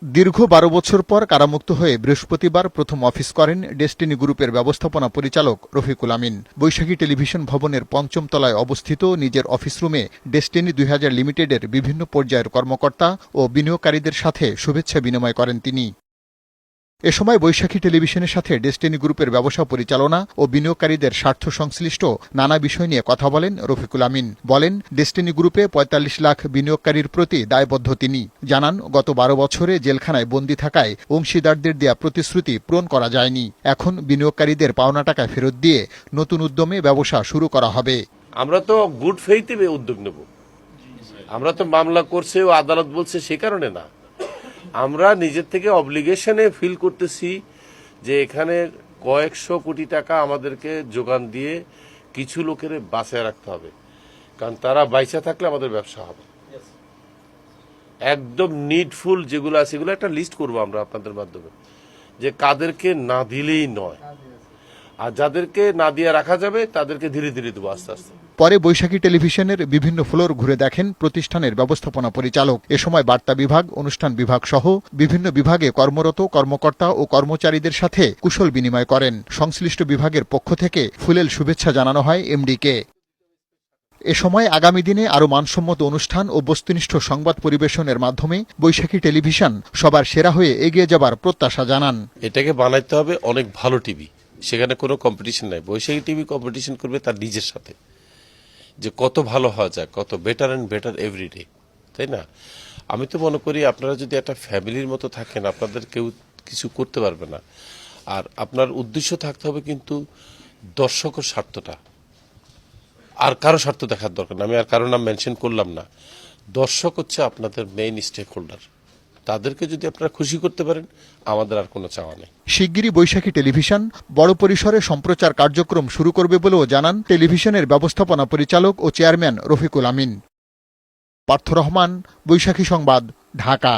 দীর্ঘ ১২ বছর পর কারামুক্ত হয়ে বৃহস্পতিবার প্রথম অফিস করেন ডেস্টিনি গ্রুপের ব্যবস্থাপনা পরিচালক রফিকুল আমিন। বৈশাখী টেলিভিশন ভবনের পঞ্চম তলায় অবস্থিত নিজের অফিস রুমে ডেস্টিনি ২০০০ লিমিটেডের বিভিন্ন পর্যায়ের কর্মকর্তা ও বিনিয়োগকারীদের সাথে শুভেচ্ছা বিনিময় করেন তিনি। এ সময় বৈশাখী টেলিভিশনের সাথে ডেস্টিনি গ্রুপের ব্যবসা পরিচালনা ও বিনিয়োগকারীদের স্বার্থ সংশ্লিষ্ট নানা বিষয় নিয়ে কথা বলেন রফিকুল আমিন। বলেন, ডেস্টিনি গ্রুপে ৪৫ লাখ বিনিয়োগকারীর প্রতি দায়বদ্ধ তিনি। জানান, গত ১২ বছরে জেলখানায় বন্দী থাকায় অংশীদারদের দেয়া প্রতিশ্রুতি পূরণ করা যায়নি। এখন বিনিয়োগকারীদের পাওনা টাকা ফেরত দিয়ে নতুন উদ্যমে ব্যবসা শুরু করা হবে। আমরা তো গুড ফেইথে উদ্যোগ নেব। আমরা তো মামলা করছে ও আদালত বলছে সে কারণে না, আমরা নিজের থেকে অব্লিগেশনে ফিল করতেছি যে এখানে কয়েকশো কোটি টাকা আমাদেরকে যোগান দিয়ে কিছু লোকের বাঁচায় রাখতে হবে, কারণ তারা বাইচা থাকলে আমাদের ব্যবসা হবে। একদম নিডফুল যেগুলো আছে সেগুলো একটা লিস্ট করবো আমরা আপনাদের মাধ্যমে, যে কাদেরকে না দিলেই নয়, আর যাদেরকে না দিয়ে রাখা যাবে তাদেরকে ধীরে ধীরে দেবো আস্তে আস্তে। পরে বৈশাখী টেলিভিশনের বিভিন্ন ফ্লোর ঘুরে দেখেন প্রতিষ্ঠানের ব্যবস্থাপনা পরিচালক। এ সময় বার্তা বিভাগ, অনুষ্ঠান বিভাগ সহ বিভিন্ন বিভাগে কর্মরত কর্মকর্তা ও কর্মচারীদের সাথে কুশল বিনিময় করেন। সংশ্লিষ্ট বিভাগের পক্ষ থেকে ফুলেল শুভেচ্ছা জানানো হয় এমডিকে। এ সময় আগামী দিনে আরও মানসম্মত অনুষ্ঠান ও বস্তুনিষ্ঠ সংবাদ পরিবেশনের মাধ্যমে বৈশাখী টেলিভিশন সবার সেরা হয়ে এগিয়ে যাবার প্রত্যাশা জানান। এটাকে বানাইতে হবে অনেক ভালো টিভি, সেখানে কোনো কম্পিটিশন নাই। বৈশাখী টিভি কম্পিটিশন করবে তার নিজের সাথে, যে কত ভালো হওয়া যায়, কত বেটার অ্যান্ড বেটার এভরিডে, তাই না? আমি তো মনে করি আপনারা যদি একটা ফ্যামিলির মতো থাকেন, আপনাদের কেউ কিছু করতে পারবে না। আর আপনার উদ্দেশ্য থাকতে হবে কিন্তু দর্শকের স্বার্থটা, আর কারো স্বার্থ দেখার দরকার না। আমি আর কারো নাম মেনশন করলাম না। দর্শক হচ্ছে আপনাদের মেইন স্টেক হোল্ডার, তাদেরকে যদি আপনারা খুশি করতে পারেন, আমাদের আর কোনো চাওয়া নেই। শিগগিরই বৈশাখী টেলিভিশন বড় পরিসরে সম্প্রচার কার্যক্রম শুরু করবে বলেও জানান টেলিভিশনের ব্যবস্থাপনা পরিচালক ও চেয়ারম্যান রফিকুল আমিন। পার্থ রহমান, বৈশাখী সংবাদ, ঢাকা।